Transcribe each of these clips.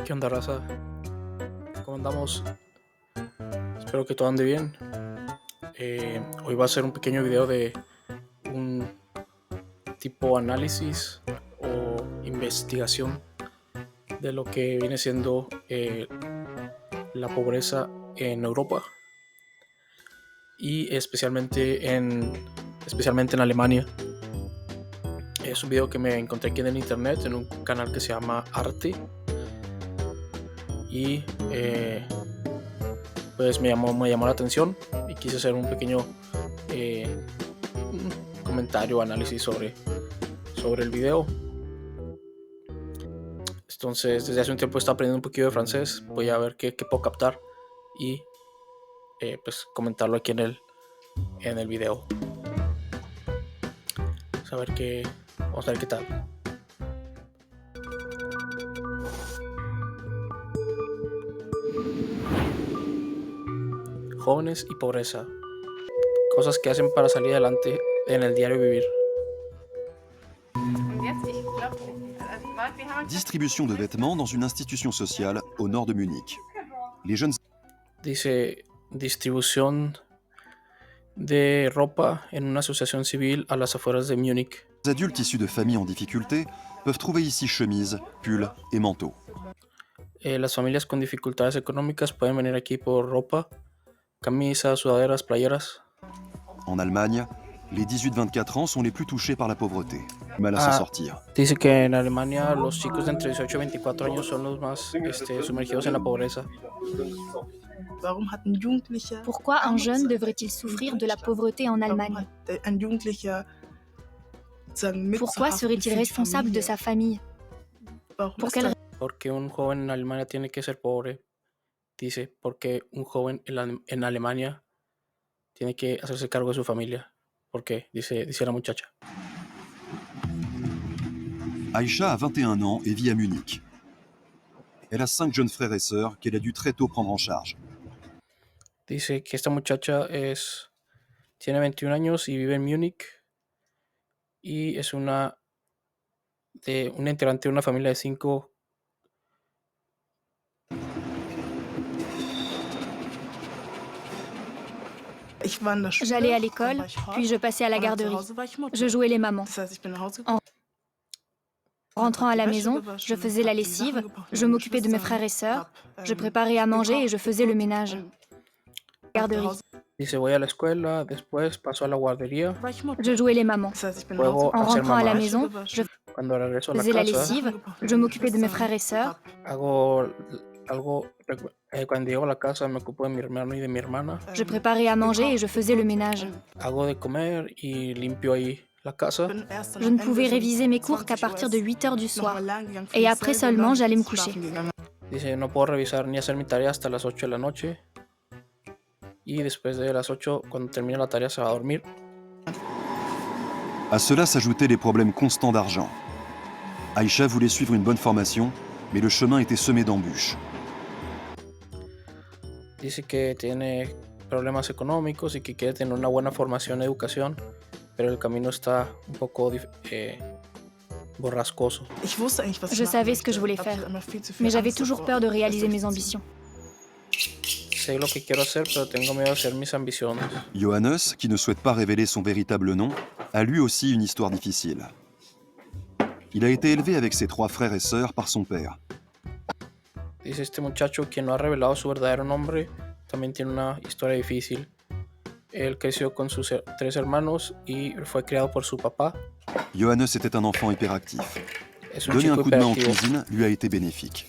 ¿Qué onda, raza? ¿Cómo andamos? Espero que todo ande bien. Hoy va a ser un pequeño video de un tipo análisis o investigación de lo que viene siendo la pobreza en Europa y especialmente en Alemania. Es un video que me encontré aquí en el internet en un canal que se llama Arte y pues me llamó la atención y quise hacer un pequeño un comentario, análisis sobre el video. Entonces, desde hace un tiempo he estado aprendiendo un poquito de francés. Voy a ver qué puedo captar y pues comentarlo aquí en el video. Vamos a ver qué tal. Jóvenes y pobreza. Cosas que hacen para salir adelante en el diario vivir. Distribution de vêtements dans une institution sociale au nord de Munich. Les jeunes Dice distribución de ropa en una asociación civil a las afueras de Múnich. adultes issus de familles en difficulté peuvent trouver ici chemises, pulls et manteaux. Las familias con dificultades económicas pueden venir aquí por ropa, camisas, sudaderas, playeras. En Allemagne, les 18-24 ans sont les plus touchés par la pauvreté. Mal à s'en sortir. Dice que en Alemania los chicos de entre 18 y 24 años son los más sumergidos en la pobreza. Pourquoi un jeune devrait-il souffrir de la pauvreté en Allemagne? Pourquoi serait-il responsable de sa famille? Pour quelle Porque un joven en Alemania tiene que ser pobre. Dice, porque un joven en Alemania tiene que hacerse cargo de su familia. ¿Por qué? Dice la muchacha. Aïcha a 21 ans et vit à Munich. Elle a 5 jeunes frères et sœurs qu'elle a dû très tôt prendre en charge. Dice que esta muchacha tiene 21 años y vive en Múnich y es una integrante de una familia de 5. J'allais à l'école, puis je passais à la garderie. Je jouais les mamans. En rentrant à la maison, je faisais la lessive, je m'occupais de mes frères et sœurs, je préparais à manger et je faisais le ménage. Garderie. Dice, voy a la escuela, después paso a la guardería, Je jouais les mamans. luego En hacer rentrant à la mamás. maison, je Cuando regreso a la faisais la casa, lessive, je m'occupais de mes frères et sœurs, hago algo. Cuando llego a la casa me ocupo de mi hermano y de mi hermana. je préparais à manger et je faisais le ménage. Hago de comer y limpio ahí la casa. Je ne pouvais réviser mes cours qu'à partir de 8 heures du soir. Et après seulement, j'allais me coucher. Dice, no puedo revisar ni hacer mi tarea hasta las 8 de la noche. Y después de las 8, cuando termine la tarea, se va a dormir. À cela s'ajoutaient les problèmes constants d'argent. Aïcha voulait suivre une bonne formation, mais le chemin était semé d'embûches. Dice que tiene problemas económicos y que quiere tener una buena formación, educación, pero el camino está un poco borrascoso. Je savais ce que je voulais faire, mais j'avais toujours peur de réaliser mes ambitions. Sé lo que quiero hacer, pero tengo miedo de hacer mis ambiciones. Johannes, qui ne souhaite pas révéler son véritable nom, a lui aussi une histoire difficile. Il a été élevé avec ses 3 frères et sœurs par son père. Dice este muchacho, quien no ha revelado su verdadero nombre, también tiene una historia difícil. Él creció con sus 3 hermanos y fue criado por su papá. Johannes était un enfant hyperactif. Es un Donner un chico coup de main en hiperactivo. cuisine lui a été bénéfique.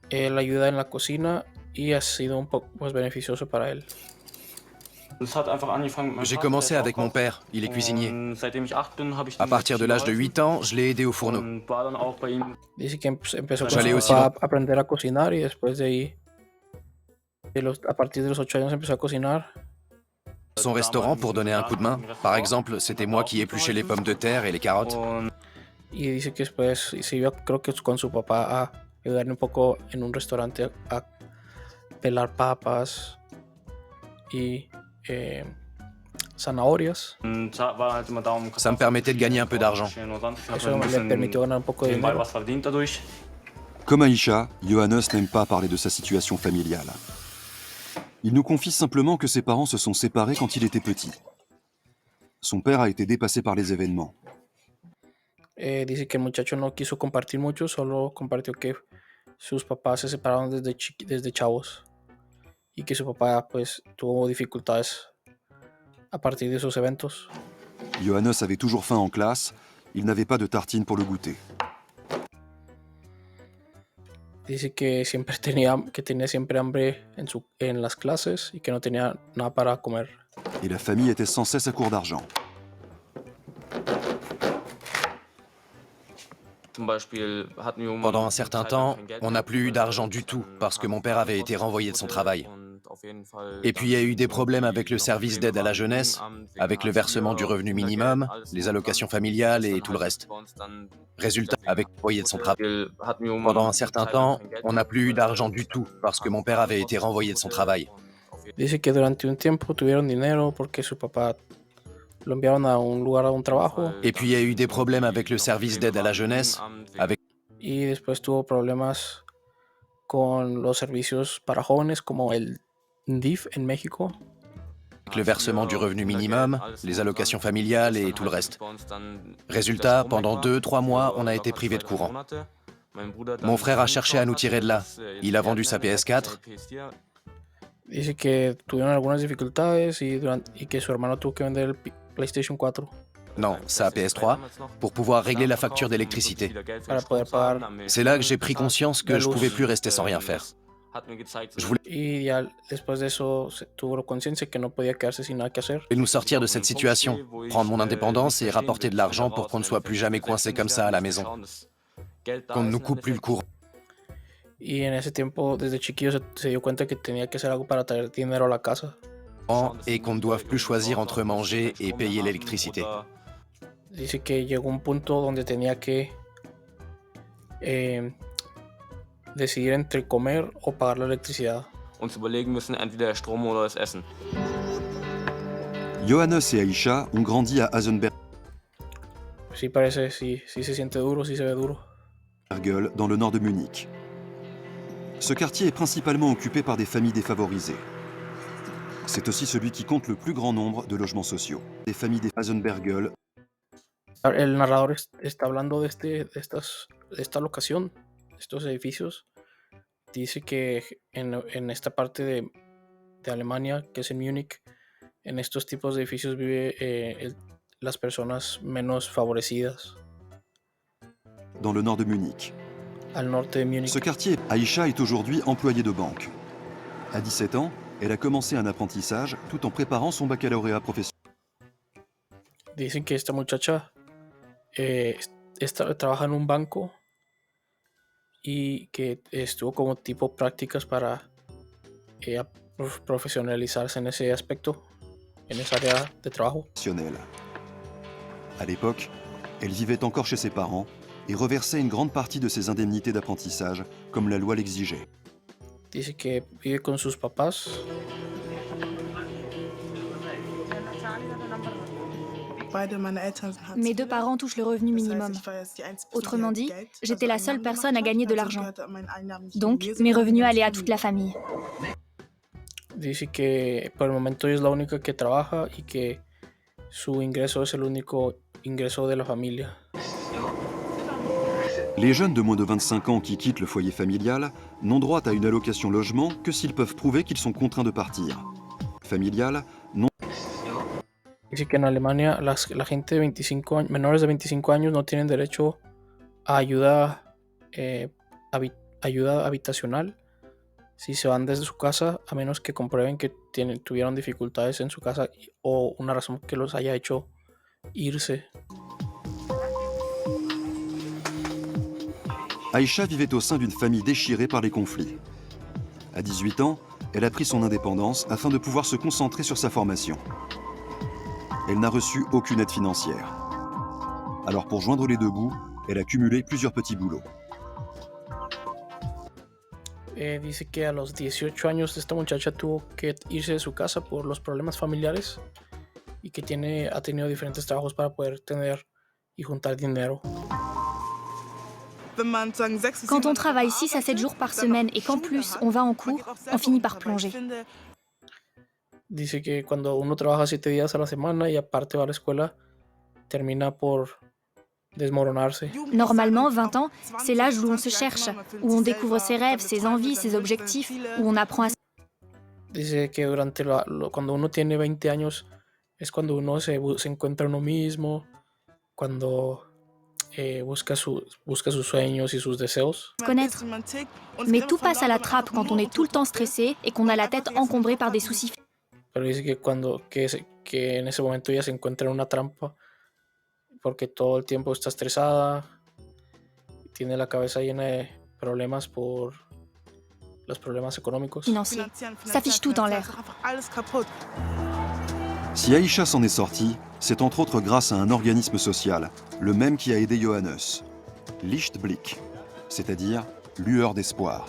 Él ayuda en la cocina y ha sido un poco beneficioso para él. J'ai commencé avec mon père, il est cuisinier. À partir de l'âge de 8 ans, je l'ai aidé au fourneau. Dice que empezó con J'allais su aussi papá a aprender a cocinar y después de ahí, a partir de los 8 años empezó a cocinar. Son restaurant pour donner un coup de main. Par exemple, c'était moi qui épluchais les pommes de terre et les carottes. Y dice que después se iba, creo que con su papá, a ayudarle un poco en un restaurante a pelar papas y zanahorias. Ça me permettait de gagner un peu d'argent. Eso me permitió ganar un poco de dinero. Comme Aïcha, Johannes n'aime pas parler de sa situation familiale. Il nous confie simplement que ses parents se sont séparés quand il était petit. Son père a été dépassé par les événements. Dice que el muchacho no quiso compartir mucho, solo compartió que sus papás se separaron desde chavos y que su papá pues tuvo dificultades a partir de esos eventos. Johannes avait toujours faim en classe, il n'avait pas de tartine pour le goûter. Dice que tenía siempre hambre en las clases y que no tenía nada para comer. Et la famille était sans cesse à court d'argent. Pendant un certain temps, on n'a plus eu d'argent du tout parce que mon père avait été renvoyé de son travail. Et puis il y a eu des problèmes avec le service d'aide à la jeunesse, avec le versement du revenu minimum, les allocations familiales et tout le reste. Résultat, avec le renvoyé de son travail. Pendant un certain temps, on n'a plus eu d'argent du tout parce que mon père avait été renvoyé de son travail. Dice que durante un tiempo tuvieron dinero porque su papá lo enviaron a un lugar, a un trabajo. Et puis il y a eu des problèmes avec le service d'aide à la jeunesse, avec Y después tuvo problemas con los servicios para jóvenes como el DIF en México. le versement du revenu minimum, les allocations familiales et tout le reste. Résultat, pendant 2-3 mois, on a été privé de courant. Mon frère a cherché à nous tirer de là. Il a vendu sa PS4. Dice que tuvieron algunas dificultades y que su hermano tuvo que vender el PlayStation 4 Non, sa PS3, pour pouvoir régler la facture d'électricité. para poder pagar. C'est là que j'ai pris conscience que je pouvais plus rester sans rien faire. Je voulais Y ya después de eso tuvo conciencia que no podía quedarse sin nada que hacer. nous sortir de cette situation, prendre mon indépendance et rapporter de l'argent pour qu'on ne soit plus jamais coincé comme ça à la maison. Qu'on ne nous coupe plus le courant. Y en ese tiempo, desde chiquillo, se dio cuenta que tenía que hacer algo para traer dinero a la casa. Et qu'on ne doive plus choisir entre manger et payer l'électricité. Dice que llegó un punto donde tenía que decidir entre comer o pagar la electricidad. Uns überlegen müssen, entweder der Strom oder das Essen. Johannes et Aïcha ont grandi à Hasenbergel, Sí parece, sí se siente duro, sí se ve duro. dans le nord de Munich. Ce quartier est principalement occupé par des familles défavorisées. C'est aussi celui qui compte le plus grand nombre de logements sociaux. Des familles des Hasenbergel El narrador está hablando de esta locación, de estos edificios. Dice que en esta parte de Alemania, que es en Múnich, en estos tipos de edificios vive las personas menos favorecidas. dans le nord de Munich. Al norte de Múnich. Ce quartier, Aïcha est aujourd'hui employée de banque. À 17 ans, elle a commencé un apprentissage tout en préparant son baccalauréat professionnel. Dicen que esta muchacha trabaja en un banco y que estuvo como tipo prácticas para profesionalizarse en ese aspecto, en esa área de trabajo. À l'époque, elle vivait encore chez ses parents et reversait une grande partie de ses indemnités d'apprentissage, comme la loi l'exigeait. Dice que vive con sus papás. Mes deux parents touchent le revenu minimum. Autrement dit, j'étais la seule personne à gagner de l'argent. Donc, mes revenus allaient à toute la famille. Dice que por el momento ella es la única que trabaja y que su ingreso es el único ingreso de la familia. Les jeunes de moins de 25 ans qui quittent le foyer familial n'ont droit à une allocation logement que s'ils peuvent prouver qu'ils sont contraints de partir. Familiale, non. Dice que en Alemania la gente de 25 años, menores de 25 años no tienen derecho a ayuda habitacional si se van desde su casa, a menos que comprueben que tuvieron dificultades en su casa o una razón que los haya hecho irse. Aïcha vivait au sein d'une famille déchirée par les conflits. À 18 ans, elle a pris son indépendance afin de pouvoir se concentrer sur sa formation. Elle n'a reçu aucune aide financière. Alors pour joindre les deux bouts, elle a cumulé plusieurs petits boulots. Dice que a los 18 años esta muchacha tuvo que irse de su casa por los problemas familiares y que ha tenido diferentes trabajos para poder tener y juntar dinero. Quand on travaille 6 à 7 jours par semaine et qu'en plus on va en cours, on finit par plonger. Dice que cuando uno trabaja 7 días a la semana y aparte va a la escuela, termina por desmoronarse. Normalement, 20 ans, c'est l'âge où on se cherche, où on découvre ses rêves, ses envies, ses objectifs, où on apprend à Dice que cuando uno tiene 20 años es cuando uno se encuentra uno mismo, cuando busca sus sueños y sus deseos. se connaître. Mais tout passe à la trappe quand on est tout le temps stressé et qu'on a la tête encombrée par des soucis. Pero dice que en ese momento ella se encuentra en una trampa porque todo el tiempo está estresada, tiene la cabeza llena de problemas por los problemas económicos. Financiers. Ça fiche tout en l'air. Si Aïcha s'en est sortie, c'est entre autres grâce à un organisme social, le même qui a aidé Johannes, Lichtblick, c'est-à-dire lueur d'espoir.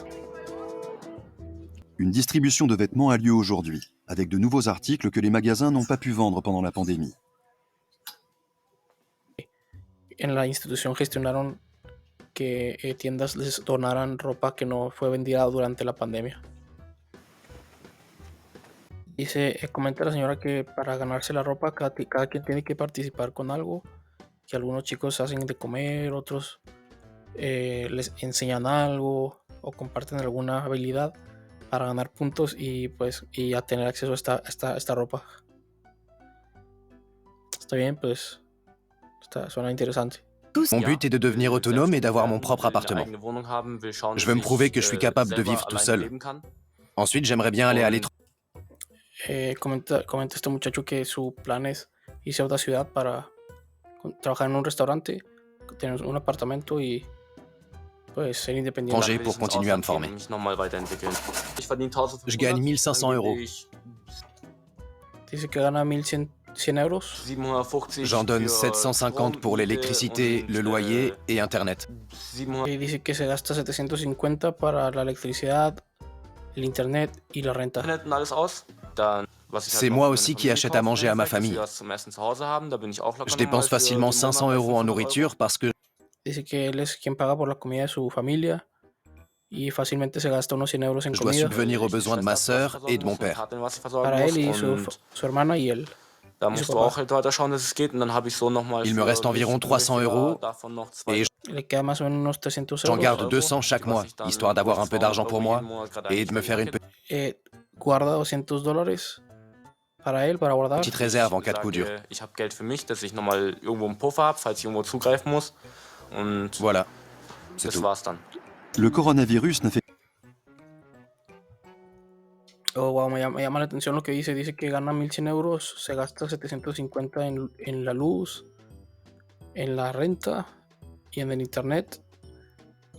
Une distribution de vêtements a lieu aujourd'hui, avec de nouveaux articles que les magasins n'ont pas pu vendre pendant la pandémie. En la institución gestionaron que tiendas les donaran ropa que no fue vendida durante la pandemia. Dice, comenta la señora que para ganarse la ropa cada quien tiene que participar con algo, que algunos chicos hacen de comer, otros les enseñan algo o comparten alguna habilidad para ganar puntos y a tener acceso a esta ropa. Está bien, pues suena interesante. Mon but est de devenir autonome et d'avoir mon propre appartement. Je veux me prouver que je suis capable de vivre tout seul. Ensuite, j'aimerais bien aller à l'étranger. Comenta este muchacho que su plan es irse a otra ciudad para trabajar en un restaurante, tener un apartamento y pues ser independiente. Pour continuer à me former. Je gagne 1500 €. Dice que gana 1100 euros. J'en donne 750 pour l'électricité, le loyer et Internet. Y dice que se gasta 750 para la electricidad, el internet y la renta. C'est moi aussi qui achète à manger à ma famille. Je dépense facilement 500 € en nourriture parce que Dice que él es quien paga por la comida de su familia y fácilmente se gasta unos 100 euros en je dois comida subvenir aux besoins de ma sœur et de mon père. para él y su hermana y él. Da musst du auch halt weiter schauen, dass es geht. Und dann habe ich so nochmal. Il me reste environ 300 € et Le queda más o menos unos 300 j'en euros. garde 200 chaque mois, histoire d'avoir un peu d'argent pour moi et de me faire une Guarda $200 para él, para guardar. petite réserve en cas de coup dur. Ich habe Geld für mich, dass ich nochmal irgendwo einen Puffer habe, falls ich irgendwo zugreifen muss. Und Voilà, c'est das tout. war's dann. Le coronavirus n'a fait Oh, wow, me llama la atención lo que dice. Dice que gana 1100 euros, se gasta 750 en la luz, en la renta y en el internet.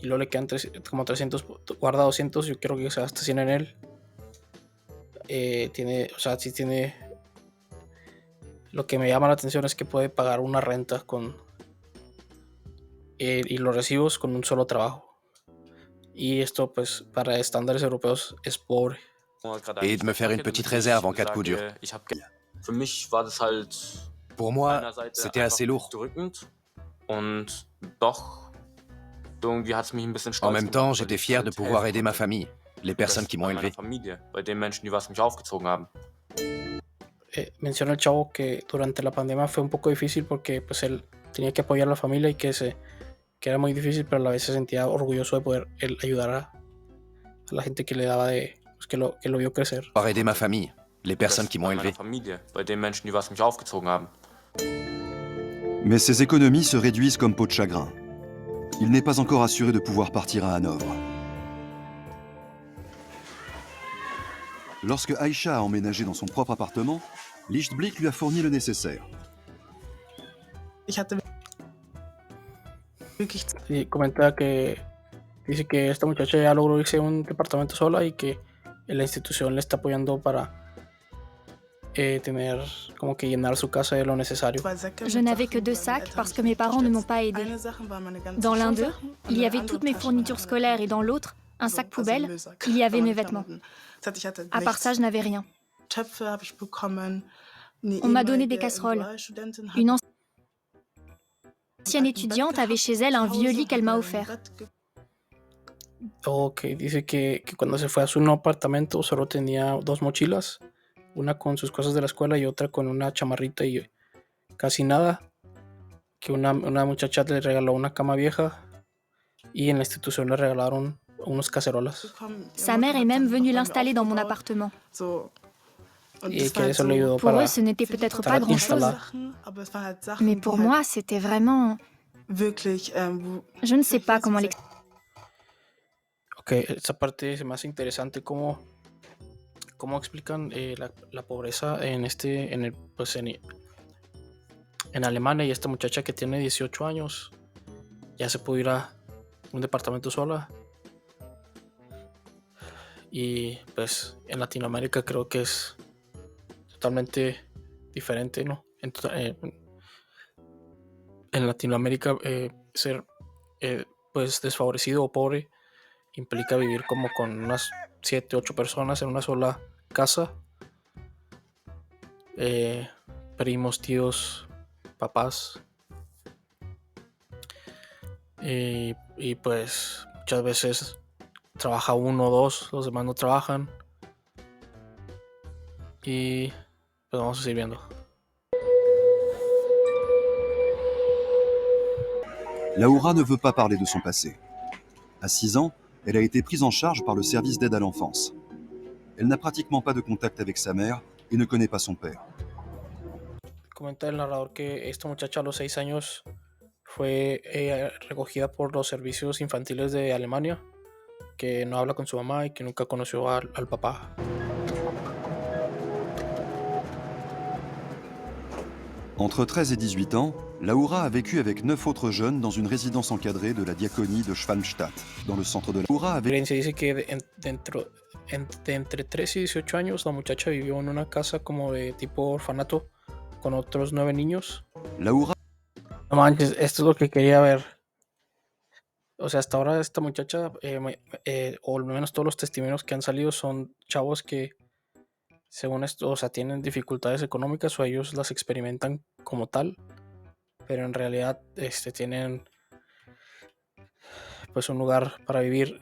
Y luego le quedan como 300, guarda 200, yo creo que se gasta 100 en él. Sí tiene... Lo que me llama la atención es que puede pagar una renta y los recibos con un solo trabajo. Y esto, pues, para estándares europeos es pobre. Et de me faire une petite réserve en cas de coup dur. Für mich war das halt Pour moi, c'était assez lourd. drückend und doch irgendwie hat es mich ein bisschen stolz En même temps, gemacht, weil j'étais ich fier de halt pouvoir helfen aider ma konnte. famille, les personnes qui m'ont Bei meiner élevé. Familie, bei den Menschen, die was mich aufgezogen haben. Menciona el chavo que durante la pandemia fue un poco difícil porque pues él tenía que apoyar a la familia y que era muy difícil, pero a la vez se sentía orgulloso de poder él ayudar a la gente que le daba pues, que lo vio crecer. Pouvoir aider ma famille, les personnes qui m'ont Bei élevé. meiner Familie, bei den Menschen, die was mich aufgezogen haben. Mais ses économies se réduisent comme peau de chagrin. Il n'est pas encore assuré de pouvoir partir à Hanovre. Lorsque Aïcha a emménagé dans son propre appartement, Lichtblick lui a fourni le nécessaire. Y comenta que dice que esta muchacha ya logró irse a un departamento sola y que la institución le está apoyando para tener como que llenar su casa de lo necesario. Je n'avais que 2 sacs parce que mes parents ne m'ont pas aidé. Dans l'un d'eux, il y avait toutes mes fournitures scolaires et dans l'autre, un sac poubelle, il y avait mes vêtements. À part ça, je n'avais rien. On m'a donné des casseroles. Une ancienne étudiante avait chez elle un vieux lit qu'elle m'a offert. Ok, dice que cuando se fue a su nuevo apartamento solo tenía dos mochilas, una con sus cosas de la escuela y otra con una chamarrita y casi nada, que una muchacha le regaló una cama vieja y en la institución le regalaron unos cacerolas Sa mère est même venue l'installer dans mon appartement. y que eso le ayudó Pour eux, para ce n'était peut-être pas estar grand-chose, instalada. mais pour moi, c'était vraiment... Je ne sais pas comment l'expliquer. Ok, esa parte es más interesante cómo explican la pobreza en Alemania, y esta muchacha que tiene 18 años ya se pudo ir a un departamento sola. Y pues en Latinoamérica creo que es totalmente diferente, ¿no? En Latinoamérica ser pues desfavorecido o pobre implica vivir como con unas 7, 8 personas en una sola casa. Primos, tíos, papás. Y pues muchas veces trabaja uno o dos, los demás no trabajan. Y pues vamos a seguir viendo. Laura ne veut pas parler de son passé. À 6 ans, elle a été prise en charge par le service d'aide à l'enfance. Elle n'a pratiquement pas de contact avec sa mère et ne connaît pas son père. Comenta el narrador que esta muchacha a los 6 años fue recogida por los servicios infantiles de Alemania, que no habla con su mamá y que nunca conoció al papá. Entre 13 et 18 ans, Laura a vécu avec 9 autres jeunes dans une résidence encadrée de la diaconie de Schwalmstadt, dans le centre de Laura. La experiencia dice que de entre 13 y 18 años la muchacha vivió en una casa como de tipo orfanato con otros 9 niños. Laura No manches, esto es lo que quería ver. O sea, hasta ahora esta muchacha, o al menos todos los testimonios que han salido son chavos que, según esto, o sea, tienen dificultades económicas o ellos las experimentan como tal, pero en realidad tienen pues un lugar para vivir.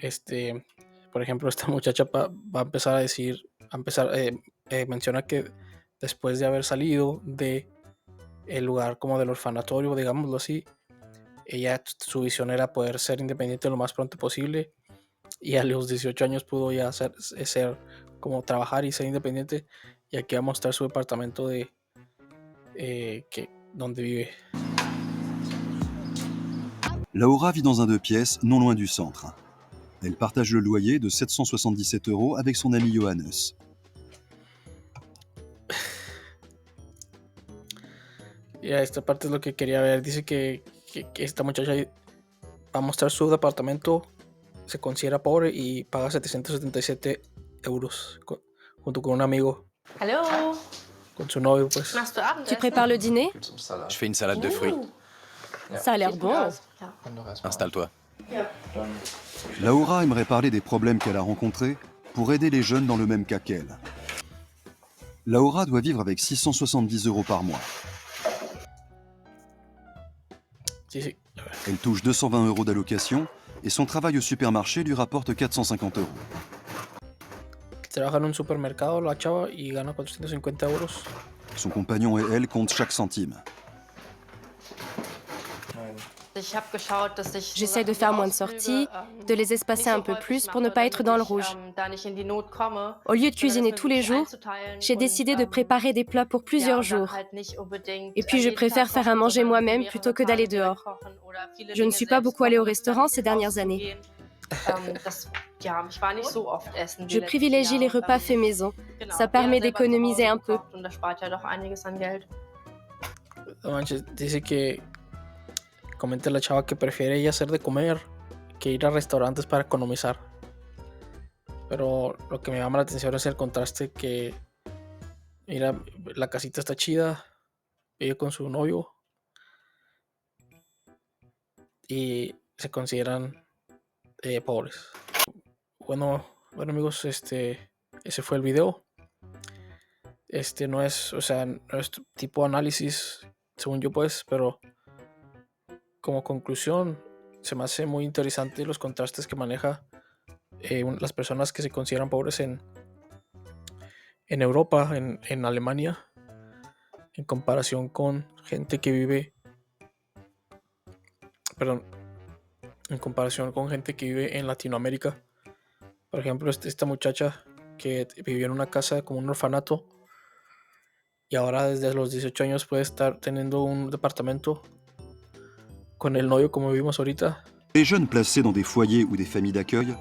Por ejemplo, esta muchacha va a empezar a decir, menciona que después de haber salido de el lugar como del orfanatorio, digámoslo así, ella, su visión era poder ser independiente lo más pronto posible, y a los 18 años pudo ya ser como trabajar y ser independiente, y aquí va a mostrar su departamento donde vive. Laura vit dans un 2 pièces non loin du centre. Elle partage le loyer de 777 € avec son ami Johannes. Y esta parte es lo que quería ver. Dice que esta muchacha va a mostrar su departamento, se considera pobre y paga 777 € junto con un amigo. Hallo, Con su novio, pues. machst du Abendessen? Tu prépares le dîner? Je fais une salade de fruits. Ça a l'air bon. Installe-toi. Laura aimerait parler des problèmes qu'elle a rencontrés pour aider les jeunes dans le même cas qu'elle. Laura doit vivre avec 670 € par mois. Sí. Elle touche 220 € d'allocation et son travail au supermarché lui rapporte 450 €. Trabaja en un supermercado la chava y gana 450 €. Son compagnon et elle comptent chaque centime. J'essaie de faire moins de sorties, de les espacer un peu plus pour ne pas être dans le rouge. Au lieu de cuisiner tous les jours, j'ai décidé de préparer des plats pour plusieurs jours. Et puis je préfère faire à manger moi-même plutôt que d'aller dehors. Je ne suis pas beaucoup allée au restaurant ces dernières années. Je privilégie les repas faits maison. Ça permet d'économiser un peu. No manches, dice que comenta la chava que prefiere ella hacer de comer que ir a restaurantes para economizar. Pero lo que me llama la atención es el contraste que, mira, la casita está chida, vive con su novio y se consideran pobres. Bueno amigos, ese fue el video. No es, o sea, no es tipo análisis, según yo, pues, pero como conclusión, se me hace muy interesante los contrastes que maneja las personas que se consideran pobres en Europa, en Alemania, en comparación con gente que vive, perdón, en comparación con gente que vive en Latinoamérica. Por ejemplo, esta muchacha que vivió en una casa como un orfanato y ahora desde los 18 años puede estar teniendo un departamento con el novio como vivimos ahorita. Les jeunes placés dans des foyers ou des familles d'accueil,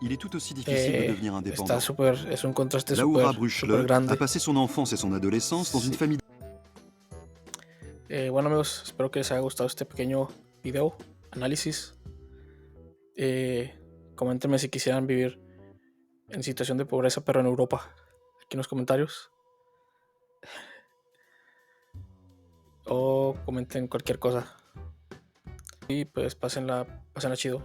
il est tout aussi difficile de devenir indépendant. Es un contraste Laura súper Bruchle grande. a passé son enfance et son adolescence dans une famille. Bueno amigos, espero que les haya gustado este pequeño video, análisis. Coméntenme si quisieran vivir en situación de pobreza, pero en Europa, aquí en los comentarios. O comenten cualquier cosa. Y pues pásenla chido.